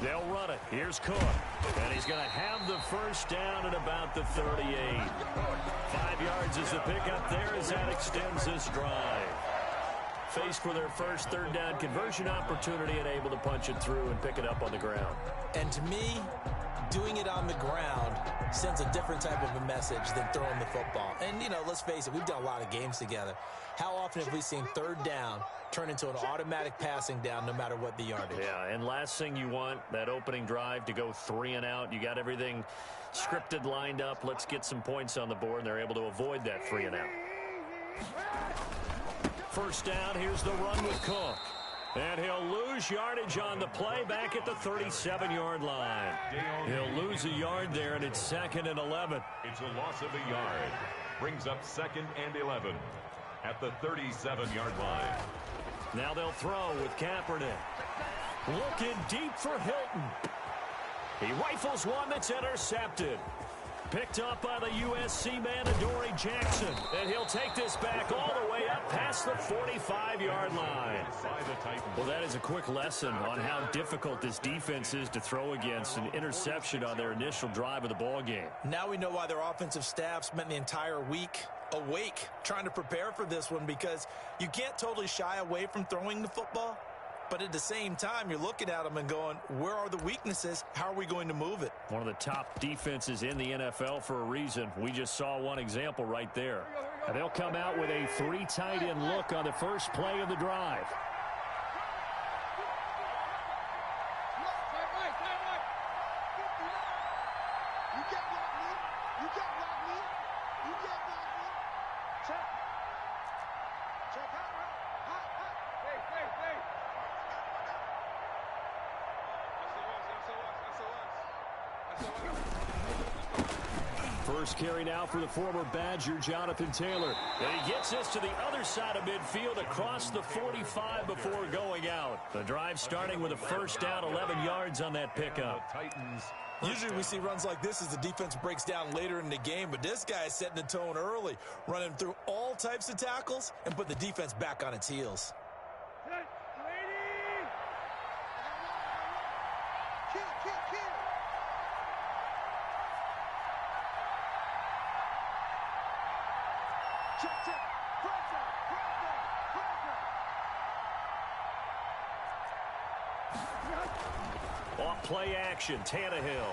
They'll run it. Here's Cook. And he's going to have the first down at about the 38. 5 yards is the pickup there as that extends this drive. Faced with their first third down conversion opportunity and able to punch it through and pick it up on the ground. And to me, doing it on the ground sends a different type of a message than throwing the football. And, you know, let's face it, we've done a lot of games together. How often have we seen third down turn into an automatic passing down no matter what the yardage? Yeah, and last thing you want, that opening drive to go 3 and out. You got everything scripted, lined up. Let's get some points on the board, and they're able to avoid that 3 and out. First down, here's the run with Cook. And he'll lose yardage on the play back at the 37-yard line. He'll lose a yard there, and it's 2nd and 11. It's a loss of a yard. Brings up 2nd and 11 at the 37-yard line. Now they'll throw with Kaepernick. Looking deep for Hilton. He rifles one that's intercepted. Picked up by the USC man, Adoree Jackson. And he'll take this back all the way up past the 45-yard line. Well, that is a quick lesson on how difficult this defense is to throw against. An interception on their initial drive of the ball game. Now we know why their offensive staff spent the entire week awake trying to prepare for this one, because you can't totally shy away from throwing the football. But at the same time, you're looking at them and going, where are the weaknesses? How are we going to move it? One of the top defenses in the NFL for a reason. We just saw one example right there. And they'll come out with a 3 tight end look on the first play of the drive. First carry now for the former Badger, Jonathan Taylor. And he gets this to the other side of midfield across the 45 before going out. The drive starting with a first down, 11 yards on that pickup. Usually we see runs like this as the defense breaks down later in the game, but this guy is setting the tone early, running through all types of tackles and put the defense back on its heels. Off play action, Tannehill.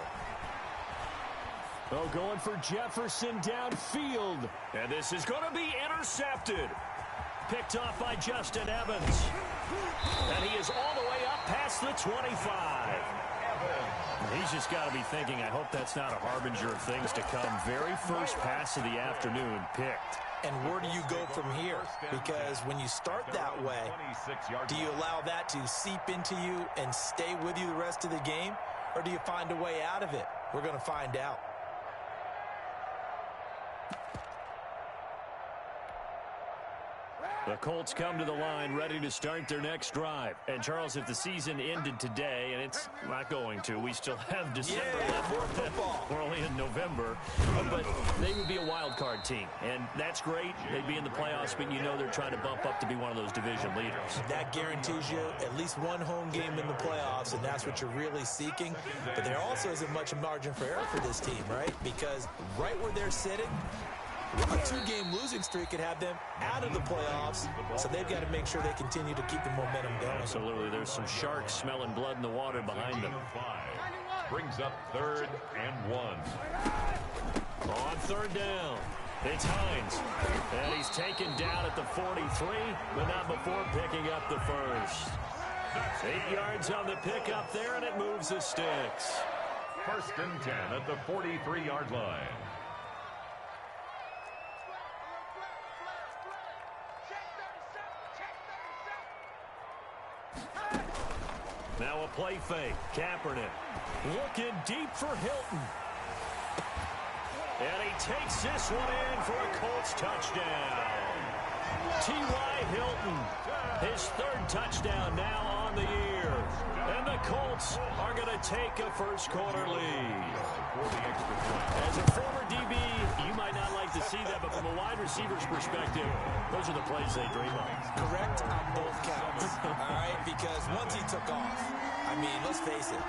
Oh, going for Jefferson downfield. And this is going to be intercepted. Picked off by Justin Evans. And he is all the way up past the 25. He's just got to be thinking, I hope that's not a harbinger of things to come. Very first pass of the afternoon picked. And where do you go from here? Because when you start that way, do you allow that to seep into you and stay with you the rest of the game? Or do you find a way out of it? We're going to find out. The Colts come to the line ready to start their next drive. And, Charles, if the season ended today, and it's not going to, we still have December left. More football. We're only in November. But they would be a wild card team. And that's great. They'd be in the playoffs, but you know they're trying to bump up to be one of those division leaders. That guarantees you at least one home game in the playoffs, and that's what you're really seeking. But there also isn't much margin for error for this team, right? Because right where they're sitting, a 2-game losing streak could have them out of the playoffs, so they've got to make sure they continue to keep the momentum going. Absolutely. There's some sharks smelling blood in the water behind them. Brings up 3rd and 1. On 3rd down, it's Hines. And he's taken down at the 43, but not before picking up the first. 8 yards on the pickup there, and it moves the sticks. 1st and 10 at the 43-yard line. Now a play fake. Kaepernick looking deep for Hilton. And he takes this one in for a Colts touchdown. T.Y. Hilton, his 3rd touchdown now on the year. And the Colts are going to take a first-quarter lead. As a former DB, you might not like to see that, but from a wide receiver's perspective, those are the plays they dream of. Correct on both counts, all right? Because once he took off, I mean, let's face it.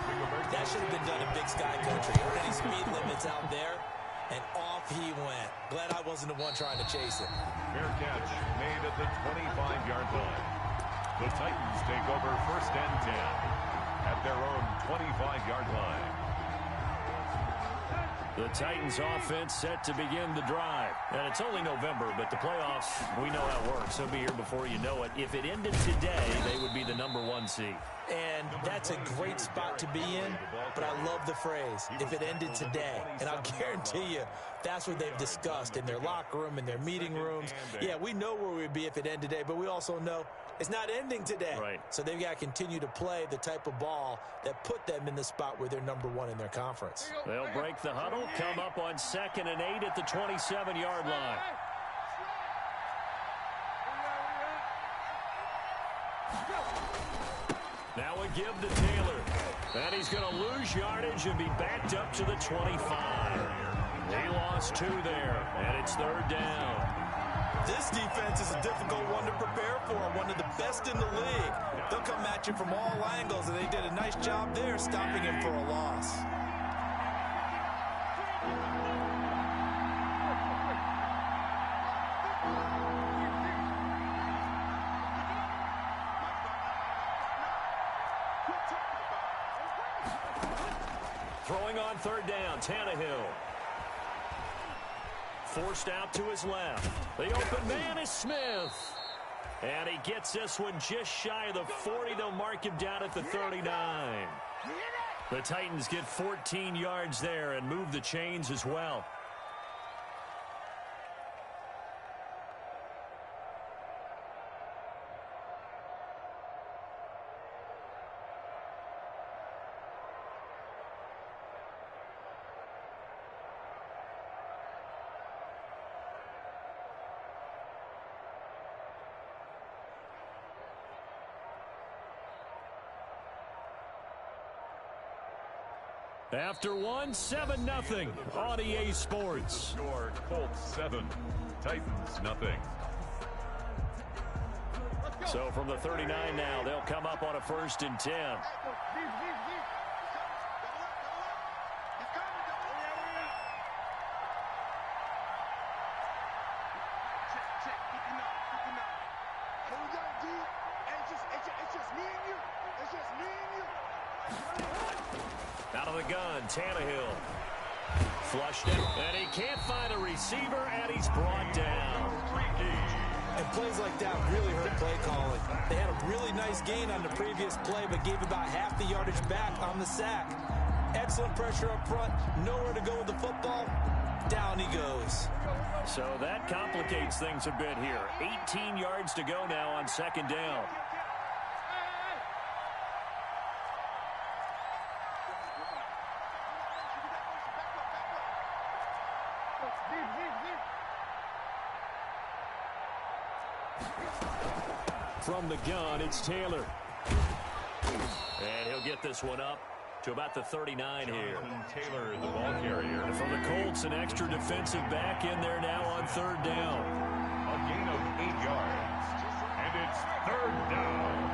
That should have been done in Big Sky Country. There weren't any speed limits out there, and off he went. Glad I wasn't the one trying to chase it. Fair catch made at the 25-yard line. The Titans take over 1st and 10 at their own 25-yard line. The Titans offense set to begin the drive. And it's only November, but the playoffs, we know how it works. They'll be here before you know it. If it ended today, they would be the #1 seed. And that's a great spot to be in, but I love the phrase, if it ended today. And I'll guarantee you, that's what they've discussed in their locker room, in their meeting rooms. Yeah, we know where we'd be if it ended today, but we also know it's not ending today. Right. So they've got to continue to play the type of ball that put them in the spot where they're #1 in their conference. They'll break the huddle, come up on 2nd and 8 at the 27-yard line. Now a give to Taylor. And he's going to lose yardage and be backed up to the 25. He lost 2 there, and it's 3rd down. This defense is a difficult one to prepare for, one of the best in the league. They'll come at you from all angles, and they did a nice job there stopping him for a loss. Throwing on 3rd down, Tannehill. Forced out to his left. The open man is Smith. And he gets this one just shy of the 40. They'll mark him down at the 39. The Titans get 14 yards there and move the chains as well. After 1, 7-0 on EA Sports. Score Colts 7, Titans nothing. So from the 39 now, they'll come up on a 1st and 10. Out of the gun, Tannehill. Flushed it, and he can't find a receiver, and he's brought down. And plays like that really hurt play calling. They had a really nice gain on the previous play, but gave about half the yardage back on the sack. Excellent pressure up front, nowhere to go with the football. Down he goes. So that complicates things a bit here. 18 yards to go now on 2nd down. From the gun, it's Taylor. And he'll get this one up to about the 39 here. Taylor, the ball carrier. And for the Colts, an extra defensive back in there now on 3rd down. A gain of 8 yards. And it's 3rd down.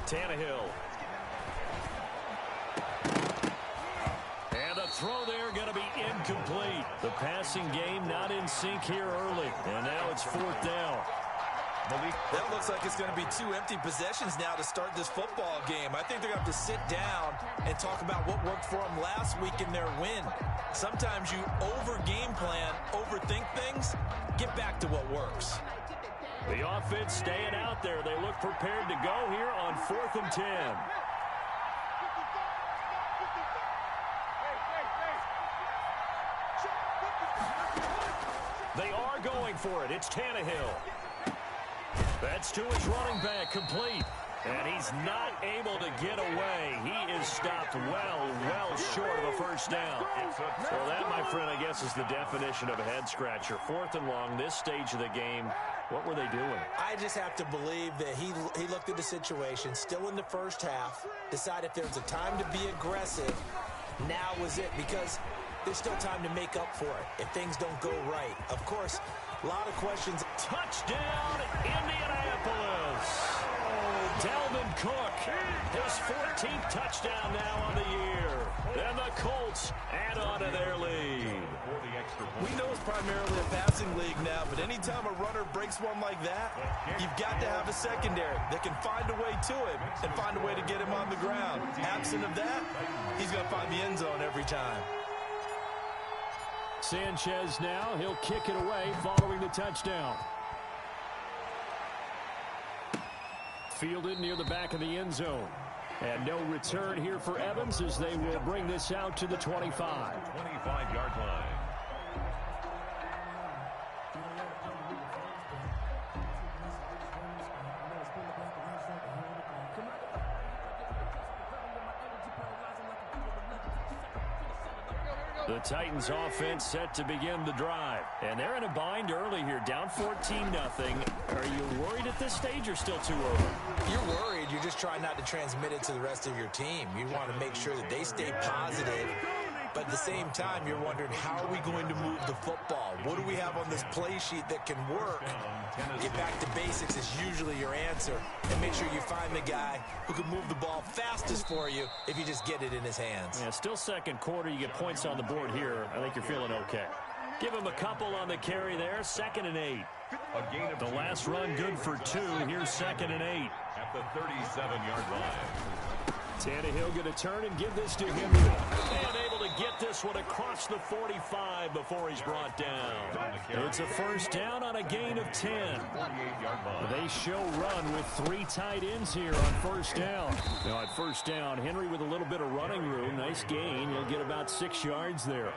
Tannehill. And the throw there going to be incomplete. The passing game not in sync here early. And now it's 4th down. That looks like it's going to be 2 empty possessions now to start this football game. I think they're going to have to sit down and talk about what worked for them last week in their win. Sometimes you over-game plan, overthink things, get back to what works. The offense staying out there. They look prepared to go here on 4th and 10. They are going for it. It's Tannehill. That's to his running back, complete. And he's not able to get away. He is stopped well short of a 1st down. So that, my friend, I guess is the definition of a head-scratcher. 4th and long, this stage of the game. What were they doing? I just have to believe that he looked at the situation, still in the first half, decided if there's a time to be aggressive, now was it. Because there's still time to make up for it if things don't go right. Of course, a lot of questions. Touchdown, Indianapolis. Dalvin Cook, his 14th touchdown now on the year. And the Colts add on to their lead. We know it's primarily a passing league now, but anytime a runner breaks one like that, you've got to have a secondary that can find a way to him and find a way to get him on the ground. Absent of that, he's going to find the end zone every time. Sanchez now, he'll kick it away following the touchdown. Fielded near the back of the end zone. And no return here for Evans as they will bring this out to the 25. 25-yard line. The Titans offense set to begin the drive. And they're in a bind early here, down 14-0. Are you worried at this stage or still too early? You're worried. You're just trying not to transmit it to the rest of your team. You want to make sure that they stay positive. But at the same time, you're wondering, how are we going to move the football? What do we have on this play sheet that can work? Get back to basics is usually your answer. And make sure you find the guy who can move the ball fastest for you if you just get it in his hands. Yeah, still second quarter. You get points on the board here. I think you're feeling okay. Give him a couple on the carry there. 2nd and 8. The last run good for 2. Here's 2nd and 8. At the 37-yard line. Tannehill going to turn and give this to Henry. And able to get this one across the 45 before he's brought down. It's a first down on a gain of 10. They show run with 3 tight ends here on first down. Now at first down, Henry with a little bit of running room. Nice gain. He'll get about 6 yards there.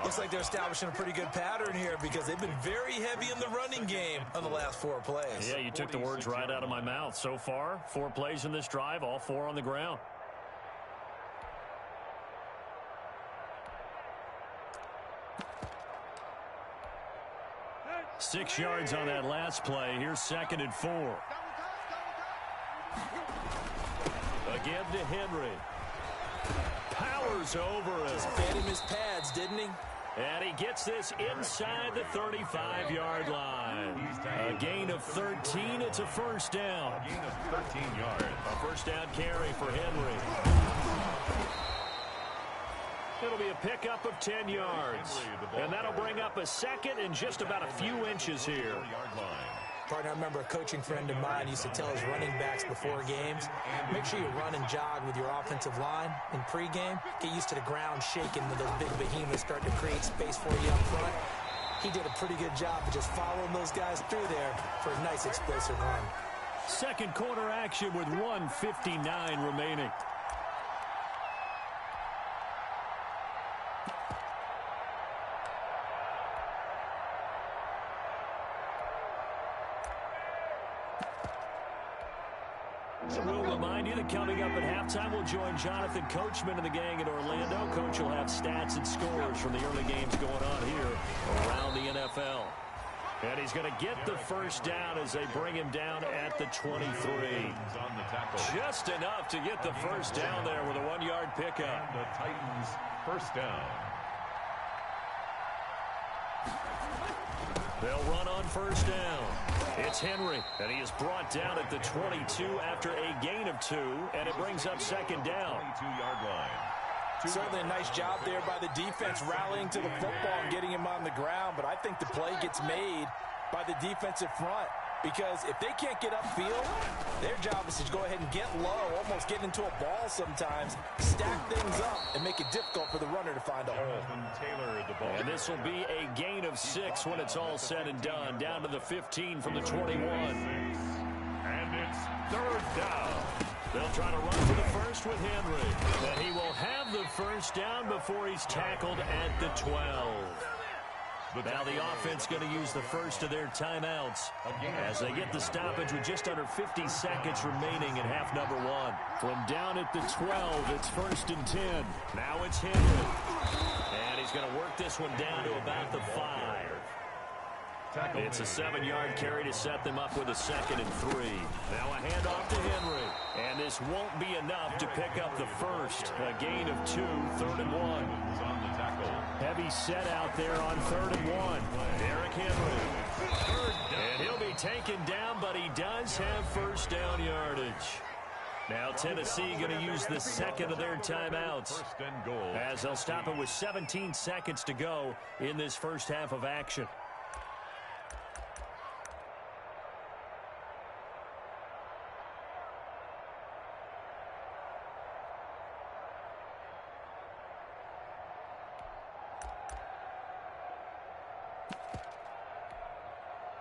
Looks like they're establishing a pretty good pattern here because they've been very heavy in the running game on the last 4 plays. Yeah, you took the words right out of my mouth. So far, 4 plays in this drive, all 4 on the ground. 6 yards on that last play. Here's 2nd and 4. Again to Henry. Powers over it. Just fed him his pads, didn't he? And he gets this inside the 35-yard line. A gain of 13. It's a first down. A gain of 13 yards. A first down carry for Henry. It'll be a pickup of 10 yards. And that'll bring up a second and just about a few inches here. Partner, I remember a coaching friend of mine used to tell his running backs before games, make sure you run and jog with your offensive line in pregame. Get used to the ground shaking when those big behemoths start to create space for you up front. He did a pretty good job of just following those guys through there for a nice explosive run. Second quarter action with 1:59 remaining. We'll remind you that coming up at halftime, we'll join Jonathan Coachman and the gang in Orlando. Coach will have stats and scores from the early games going on here around the NFL. And he's going to get the first down as they bring him down at the 23. Just enough to get the first down there with a 1-yard pickup. The Titans first down. They'll run on first down. It's Henry, and he is brought down at the 22 after a gain of 2, and it brings up second down. 22-yard line. Certainly a nice job there by the defense rallying to the football and getting him on the ground, but I think the play gets made by the defensive front because if they can't get upfield, their job is to go ahead and get low, almost get into a ball sometimes, stack things up, and make it difficult for the runner to find a hole. And this will be a gain of 6 when it's all said and done, down to the 15 from the 21. And it's third down. They'll try to run for the first with Henry. And he will have the first down before he's tackled at the 12. Now the offense going to use the first of their timeouts as they get the stoppage with just under 50 seconds remaining in half number 1. From down at the 12, it's 1st and 10. Now it's Henry. And he's going to work this one down to about the 5. It's a 7-yard carry to set them up with a 2nd and 3. Now a handoff to Henry. And this won't be enough to pick up the first. A gain of 2, 3rd and 1. Heavy set out there on 3rd and 1. Derrick Henry. And he'll be taken down, but he does have first down yardage. Now Tennessee going to use the 2nd of their timeouts, as they'll stop it with 17 seconds to go in this first half of action.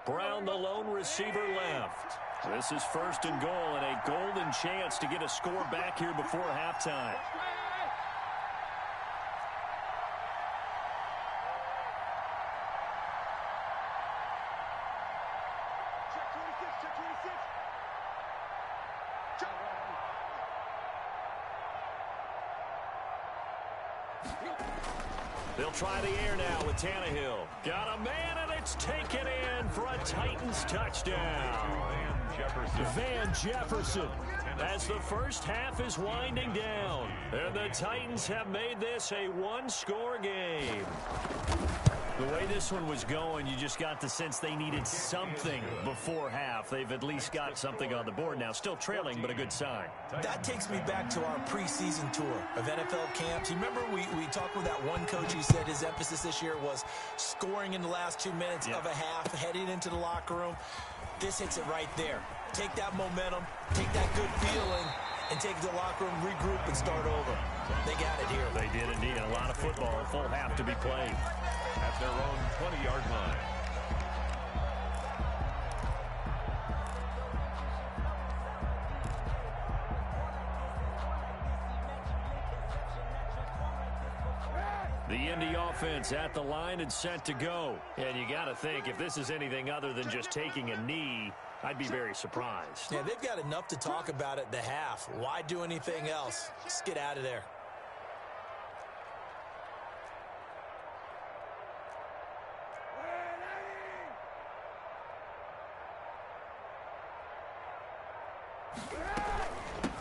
Brown, the lone receiver, left. This is 1st and goal and a golden chance to get a score back here before halftime. They'll try the air now with Tannehill. Got a man, and it's taken in for a Titans touchdown. Van Jefferson, as the first half is winding down. And the Titans have made this a one-score game. The way this one was going, you just got the sense they needed something before half. They've at least got something on the board now. Still trailing, but a good sign. That takes me back to our preseason tour of NFL camps. You remember we talked with that one coach who said his emphasis this year was scoring in the last 2 minutes of a half, heading into the locker room. This hits it right there. Take that momentum, take that good feeling, and take it to the locker room, regroup, and start over. They got it here. They did indeed. A lot of football, a full half to be played. At their own 20-yard line. The Indy offense at the line and set to go. And you got to think, if this is anything other than just taking a knee, I'd be very surprised. Yeah, they've got enough to talk about at the half. Why do anything else? Just get out of there.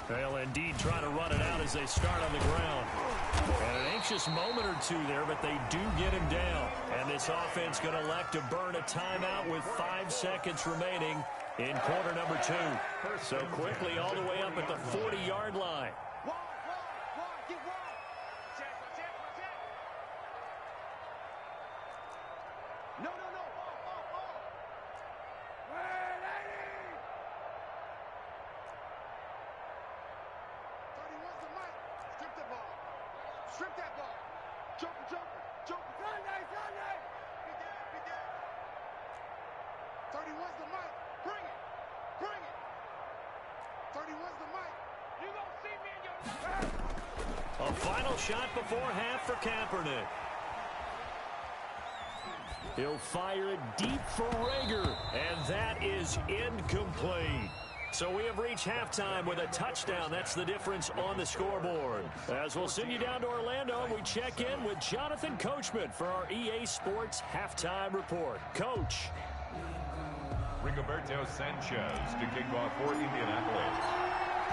They'll indeed try to run it out as they start on the ground. And an anxious moment or two there, but they do get him down. And this offense going to elect to burn a timeout with 5 seconds remaining in quarter number 2. So quickly all the way up at the 40-yard line. Strip that ball. Joker. Sunday. 31's the mic. Bring it. 31's the mic. You gonna see me in your... A final shot before half for Kaepernick. He'll fire it deep for Rager, and that is incomplete. So we have reached halftime with a touchdown. That's the difference on the scoreboard. As we'll send you down to Orlando, we check in with Jonathan Coachman for our EA Sports Halftime Report. Coach. Rigoberto Sanchez to kick off for Indianapolis.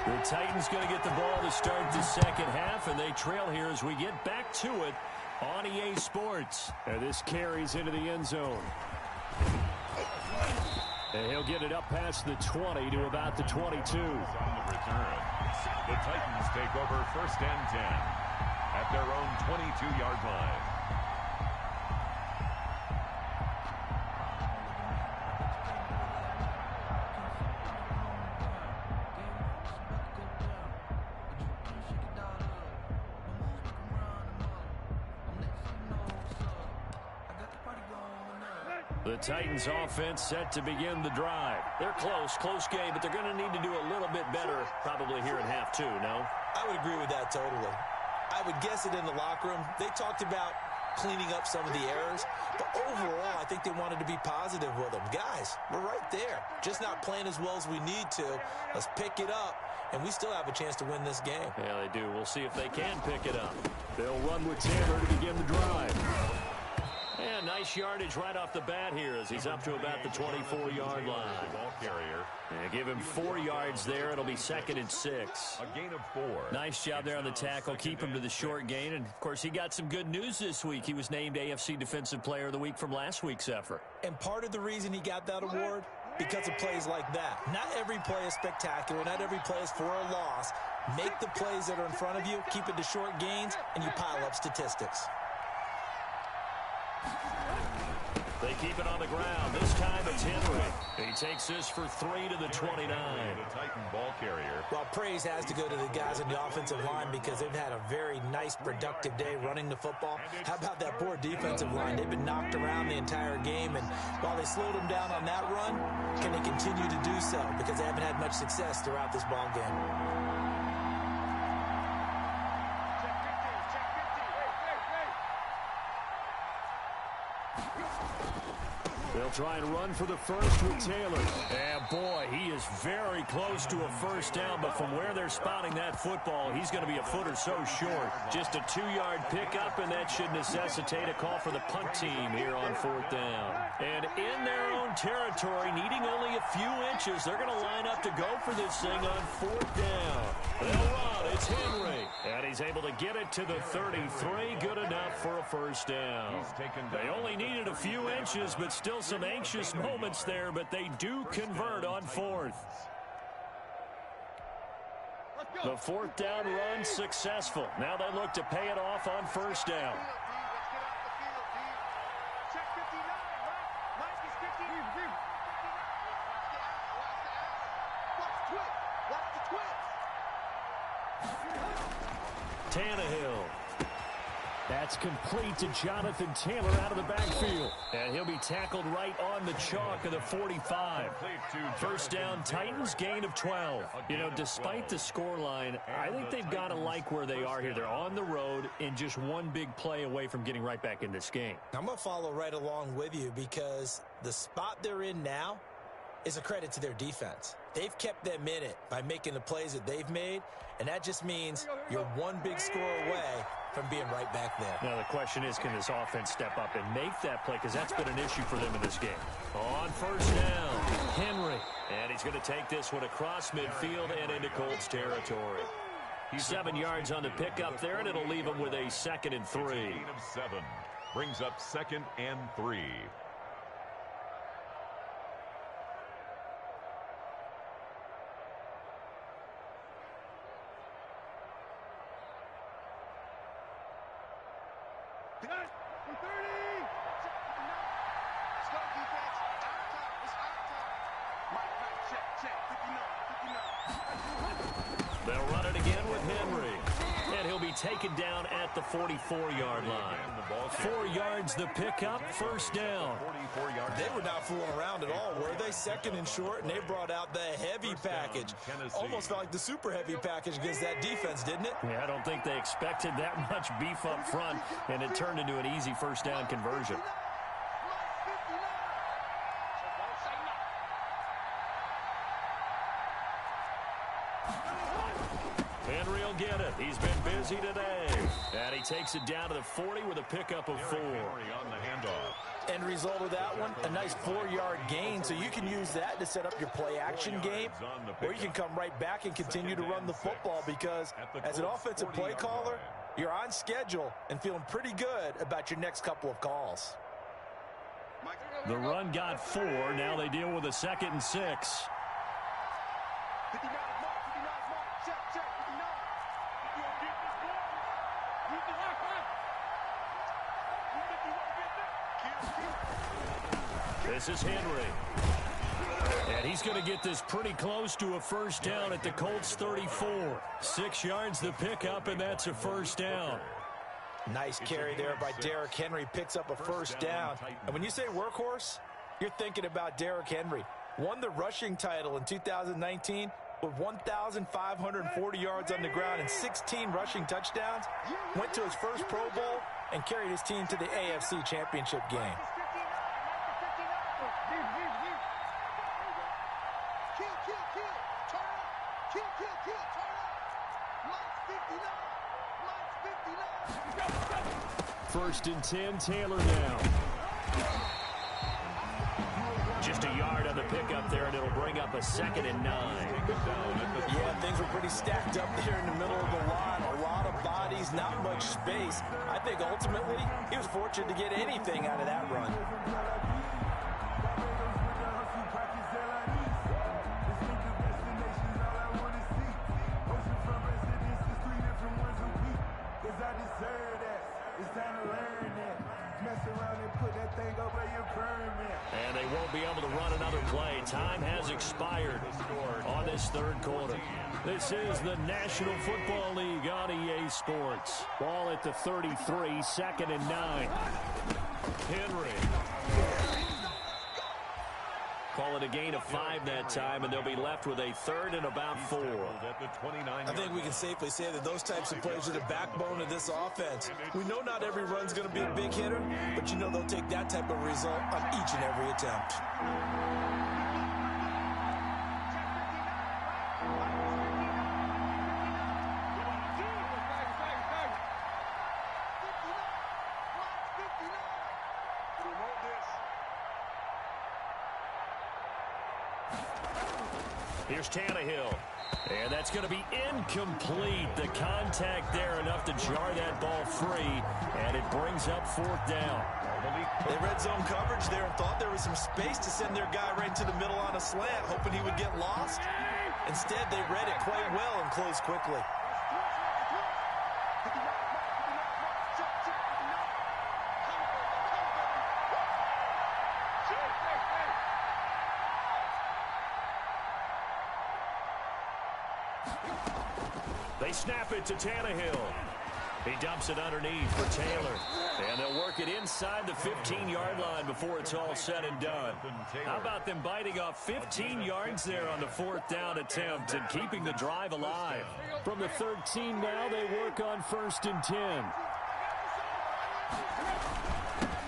The Titans going to get the ball to start the second half, and they trail here as we get back to it on EA Sports. And this carries into the end zone. And he'll get it up past the 20 to about the 22. On the return, the Titans take over 1st and 10 at their own 22-yard line. The Titans offense set to begin the drive. They're close game, but they're going to need to do a little bit better probably here in half 2, no? I would agree with that totally. I would guess it in the locker room. They talked about cleaning up some of the errors, but overall, I think they wanted to be positive with them. Guys, we're right there. Just not playing as well as we need to. Let's pick it up, and we still have a chance to win this game. Yeah, they do. We'll see if they can pick it up. They'll run with Taylor to begin the drive. And nice Nice yardage right off the bat here as he's up to about the 24-yard line. Ball carrier. And give him 4 yards there. It'll be 2nd and 6. A gain of 4. Nice job there on the tackle. Keep him to the short gain. And, of course, he got some good news this week. He was named AFC Defensive Player of the Week from last week's effort. And part of the reason he got that award, because of plays like that. Not every play is spectacular. Not every play is for a loss. Make the plays that are in front of you, keep it to short gains, and you pile up statistics. They keep it on the ground. This time it's Henry. He takes this for 3 to the 29. The Titan ball carrier. Well, praise has to go to the guys on the offensive line because they've had a very nice, productive day running the football. How about that poor defensive line? They've been knocked around the entire game, and while they slowed them down on that run, can they continue to do so? Because they haven't had much success throughout this ball game. They'll try and run for the first with Taylor. And, boy, he is very close to a first down, but from where they're spotting that football, he's going to be a foot or so short. Just a 2-yard pickup, and that should necessitate a call for the punt team here on 4th down. And in their own territory, needing only a few inches, they're going to line up to go for this thing on 4th down. They'll run. It's Henry. And he's able to get it to the 33. Good enough for a first down. They only needed a few inches, but still some anxious moments there, but they do convert on 4th. The 4th down run successful. Now they look to pay it off on first down. Tannehill. That's complete to Jonathan Taylor out of the backfield. And he'll be tackled right on the chalk of the 45. First down, Titans, gain of 12. You know, despite the scoreline, I think they've got to like where they are here. They're on the road and just one big play away from getting right back in this game. I'm going to follow right along with you because the spot they're in now is a credit to their defense. They've kept them in it by making the plays that they've made, and that just means you're one big score away from being right back there. Now, the question is, can this offense step up and make that play? Because that's been an issue for them in this game. On first down, Henry. And he's going to take this one across midfield and into Colts territory. 7 yards on the pickup there, and it'll leave him with a 2nd and 3. Gain of 7. Brings up 2nd and 3. They'll run it again with Henry. And he'll be taken down at the 44-yard line. 4 yards the pickup, first down. They were not fooling around at all, were they? 2nd and short, and they brought out the heavy package. Almost felt like the super heavy package against that defense, didn't it? Yeah, I don't think they expected that much beef up front, and it turned into an easy first down conversion. Henry will get it. He's been busy today. And he takes it down to the 40 with a pickup of 4. On the handoff. End result of that one, a nice 4-yard gain, so you can use that to set up your play-action game, or you can come right back and continue to run the football because as an offensive play caller, you're on schedule and feeling pretty good about your next couple of calls. The run got 4. Now they deal with a 2nd and 6. This is Henry. And he's going to get this pretty close to a first down at the Colts 34. 6 yards the pickup, and that's a first down. Nice carry there by Derrick Henry. Picks up a first down. And when you say workhorse, you're thinking about Derrick Henry. Won the rushing title in 2019 with 1,540 yards on the ground and 16 rushing touchdowns. Went to his first Pro Bowl and carried his team to the AFC Championship game. First and 10, Taylor now. Just a yard on the pickup there, and it'll bring up a 2nd and 9. Yeah, things were pretty stacked up there in the middle of the line. A lot of bodies, not much space. I think ultimately he was fortunate to get anything out of that run. And they won't be able to run another play. Time has expired on this 3rd quarter. This is the National Football League on EA Sports. Ball at the 33, 2nd and 9. Henry. Call it a gain of 5 that time, and they'll be left with a 3rd and about 4. I think we can safely say that those types of plays are the backbone of this offense. We know not every run's going to be a big hitter, but you know they'll take that type of result on each and every attempt. Here's Tannehill. And that's going to be incomplete. The contact there enough to jar that ball free. And it brings up 4th down. They red zone coverage there and thought there was some space to send their guy right into the middle on a slant, hoping he would get lost. Instead, they read it quite well and closed quickly. They snap it to Tannehill. He dumps it underneath for Taylor. And they'll work it inside the 15-yard line before it's all said and done. How about them biting off 15 yards there on the 4th down attempt and keeping the drive alive? From the 13 now, they work on 1st and 10.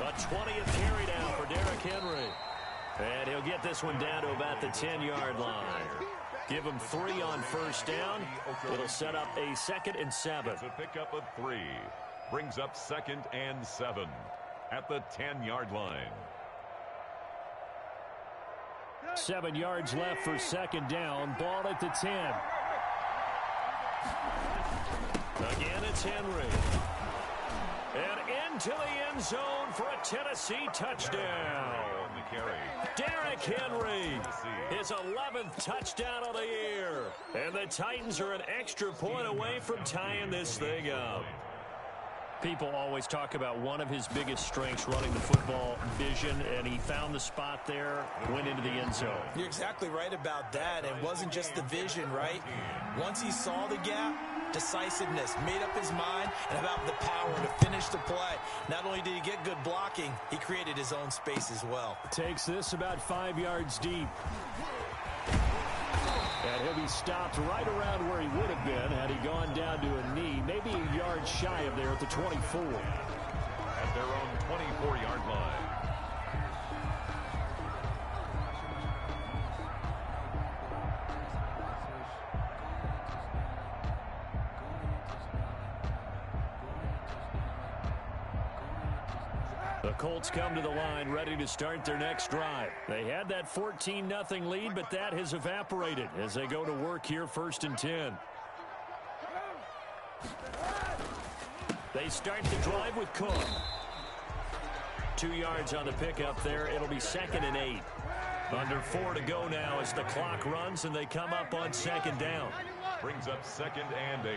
A 20th carry down for Derrick Henry. And he'll get this one down to about the 10-yard line. Give him 3 on 1st down. It'll set up a 2nd and 7. It's a pickup of 3. Brings up 2nd and 7 at the 10-yard line. 7 yards left for 2nd down. Ball at the 10. Again, it's Henry. And into the end zone for a Tennessee touchdown. Derrick Henry, his 11th touchdown of the year. And the Titans are an extra point away from tying this thing up. People always talk about one of his biggest strengths, running the football, vision, and he found the spot there, went into the end zone. You're exactly right about that. It wasn't just the vision, right? Once he saw the gap, decisiveness, made up his mind, and about the power to finish the play. Not only did he get good blocking, he created his own space as well. Takes this about 5 yards deep. And he'll be stopped right around where he would have been had he gone down to a knee, maybe a yard shy of there at the 24. At their own 24-yard line. The Colts come to the line ready to start their next drive. They had that 14-0 lead, but that has evaporated as they go to work here 1st and 10. They start the drive with Cook. 2 yards on the pickup there. It'll be 2nd and 8. Under 4 to go now as the clock runs and they come up on 2nd down. Brings up 2nd and 8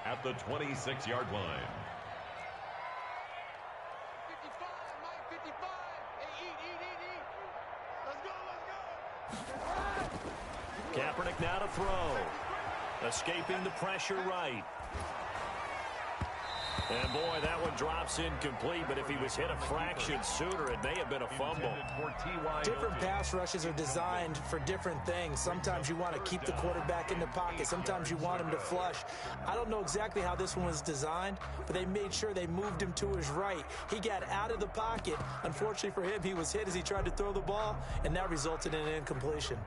at the 26-yard line. Kaepernick now to throw. Escaping the pressure right. And boy, that one drops incomplete, but if he was hit a fraction sooner, it may have been a fumble. Different pass rushes are designed for different things. Sometimes you want to keep the quarterback in the pocket. Sometimes you want him to flush. I don't know exactly how this one was designed, but they made sure they moved him to his right. He got out of the pocket. Unfortunately for him, he was hit as he tried to throw the ball, and that resulted in an incompletion.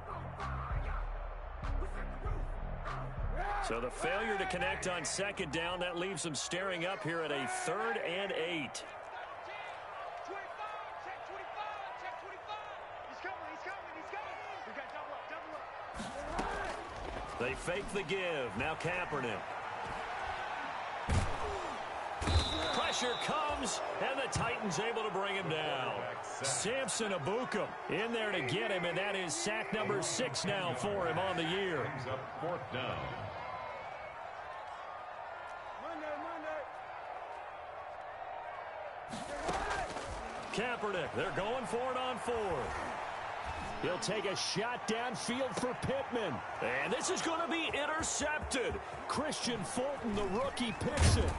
So the failure to connect on 2nd down, that leaves them staring up here at a 3rd and 8. They fake the give. Now Kaepernick. Pressure comes, and the Titans able to bring him down. Samson Abukum in there to get him, and that is sack number 6 now for him on the year. Brings up 4th down. Kaepernick, they're going for it on 4th. He'll take a shot downfield for Pittman. And this is going to be intercepted. Christian Fulton, the rookie, picks it.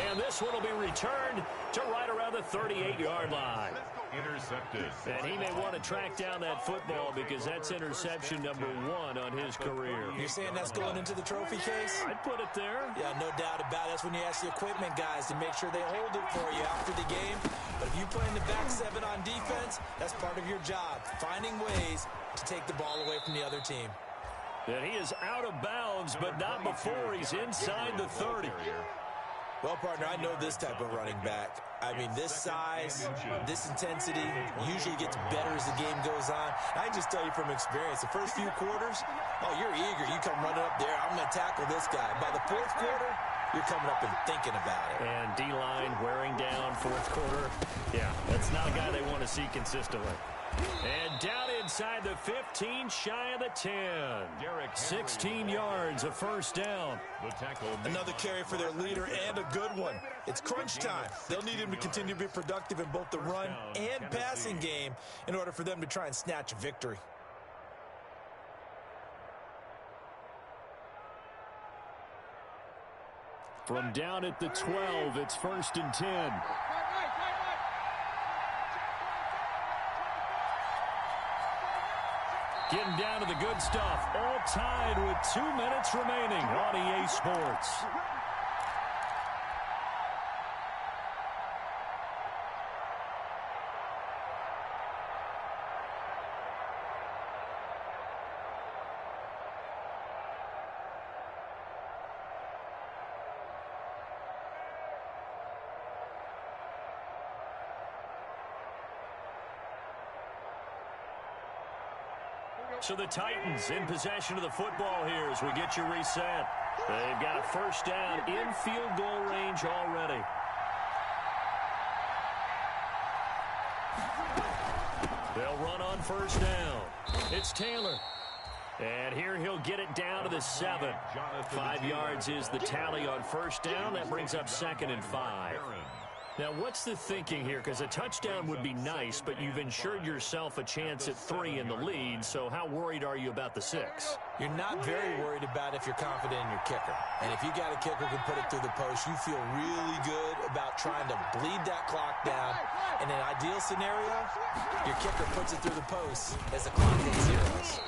And this one will be returned to right around the 38-yard line. Intercepted. And he may want to track down that football because that's interception number 1 on his career. You're saying that's going into the trophy case? I'd put it there. Yeah, no doubt about it. That's when you ask the equipment guys to make sure they hold it for you after the game. But if you play in the back 7 on defense, that's part of your job, finding ways to take the ball away from the other team. And he is out of bounds, but not before he's inside the 30. Well, partner, I know this type of running back. I mean, this size, this intensity usually gets better as the game goes on. I can just tell you from experience, the first few quarters, oh, you're eager. You come running up there, I'm going to tackle this guy. By the 4th quarter, you're coming up and thinking about it. And D-line wearing down 4th quarter. Yeah, that's not a guy they want to see consistently. And down inside the 15, shy of the 10. 16 yards, a first down. Another carry for their leader and a good one. It's crunch time. They'll need him to continue to be productive in both the run and passing game in order for them to try and snatch a victory. From down at the 12, it's 1st and 10. Getting down to the good stuff. All tied with 2 minutes remaining on EA Sports. So the Titans in possession of the football here as we get you reset. They've got a first down in field goal range already. They'll run on first down. It's Taylor. And here he'll get it down to the 7. 5 yards is the tally on first down. That brings up 2nd and 5. Now, what's the thinking here? Because a touchdown would be nice, but you've ensured yourself a chance at 3 in the lead, so how worried are you about the 6? You're not very worried about if you're confident in your kicker. And if you got a kicker who can put it through the post, you feel really good about trying to bleed that clock down. In an ideal scenario, your kicker puts it through the post as the clock hits zeros.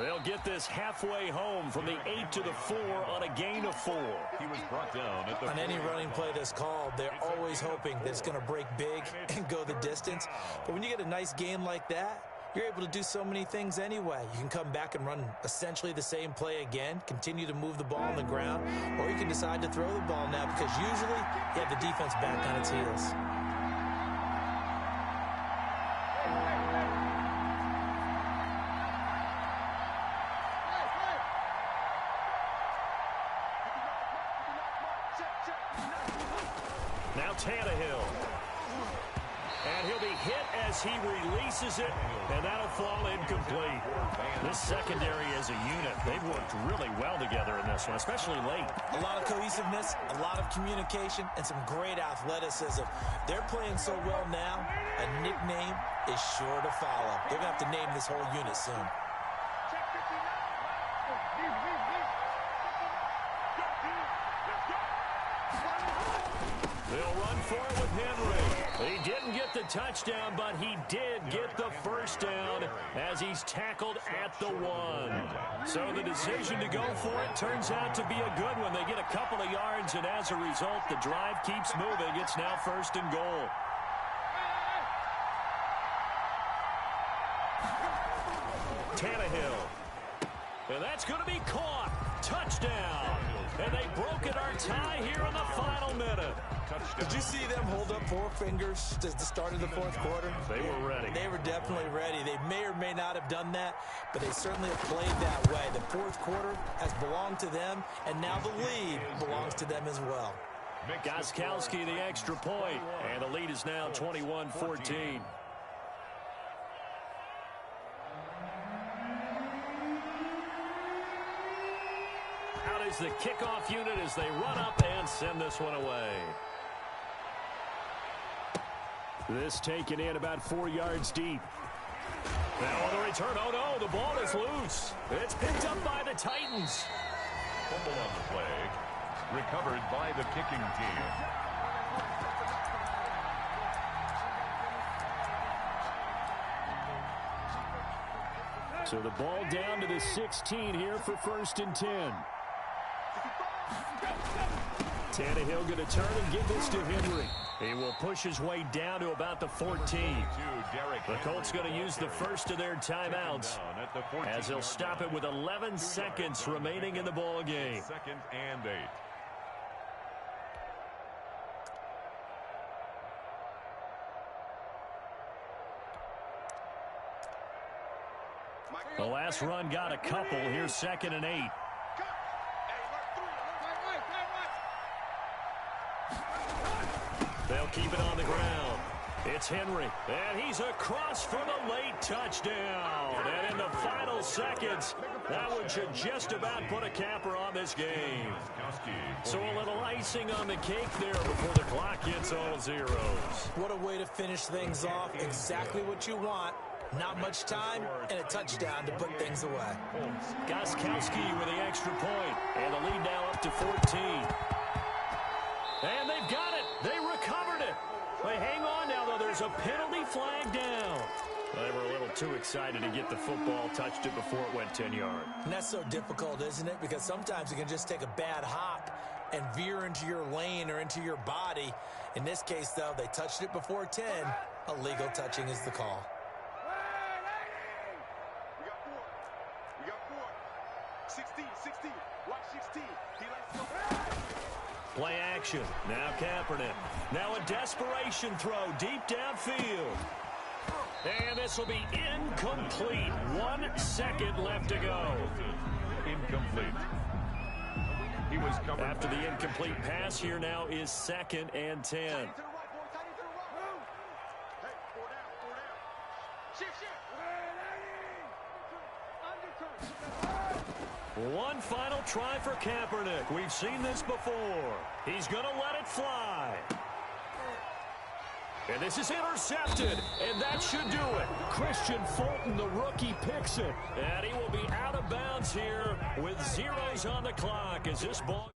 They'll get this halfway home from the 8 to the 4 on a gain of 4. He was brought down at the on any running play that's called, they're always hoping that it's going to break big and go the distance. But when you get a nice game like that, you're able to do so many things anyway. You can come back and run essentially the same play again, continue to move the ball on the ground, or you can decide to throw the ball now because usually you have the defense back on its heels. Now Tannehill. And he'll be hit as he releases it, and that'll fall incomplete. This secondary as a unit, they've worked really well together in this one, especially late. A lot of cohesiveness, a lot of communication, and some great athleticism. They're playing so well now, a nickname is sure to follow. They're going to have to name this whole unit soon. They'll run for it with Henry. He didn't get the touchdown, but he did get the first down as he's tackled at the 1. So the decision to go for it turns out to be a good one. They get a couple of yards, and as a result, the drive keeps moving. It's now 1st and goal. Tannehill. And that's going to be caught. touchdown. And they've broken our tie here in the final minute. Did you see them hold up 4 fingers at the start of the fourth quarter? They were ready. They were definitely ready. They may or may not have done that, but they certainly have played that way. The fourth quarter has belonged to them, and now the lead belongs to them as well. Gostkowski, the extra point, and the lead is now 21-14. Out is the kickoff unit as they run up and send this one away. This taken in about 4 yards deep. Now on the return, oh no, the ball is loose. It's picked up by the Titans. Fumble on the play, recovered by the kicking team. So the ball down to the 16 here for 1st and 10. Tannehill going to turn and give this to Henry. He will push his way down to about the 14. The Colts going to use the first of their timeouts as they'll stop it with 11 seconds remaining in the ball game. 2nd and 8. The last run got a couple. Here's 2nd and 8. They'll keep it on the ground. It's Henry, and he's across for the late touchdown. And in the final seconds, that one should just about put a capper on this game. So a little icing on the cake there before the clock hits all zeros. What a way to finish things off. Exactly what you want. Not much time and a touchdown to put things away. Gostkowski with the extra point, and the lead now up to 14. And they've got it. They recovered it. They hang on now, though. There's a penalty flag down. They were a little too excited to get the football, touched it before it went 10 yards. And that's so difficult, isn't it? Because sometimes you can just take a bad hop and veer into your lane or into your body. In this case, though, they touched it before 10. Illegal touching is the call. We got 4. 16. Watch 16. He likes to go. Play action. Now Kaepernick. Now a desperation throw deep downfield. And this will be incomplete. 1 second left to go. Incomplete. He was covered. After the incomplete pass, here now is 2nd and 10. To the right, boy. Tight end to the right. Move. Hey, 4 down. Shift. One final try for Kaepernick. We've seen this before. He's going to let it fly. And this is intercepted, and that should do it. Christian Fulton, the rookie, picks it. And he will be out of bounds here with zeros on the clock as this ball...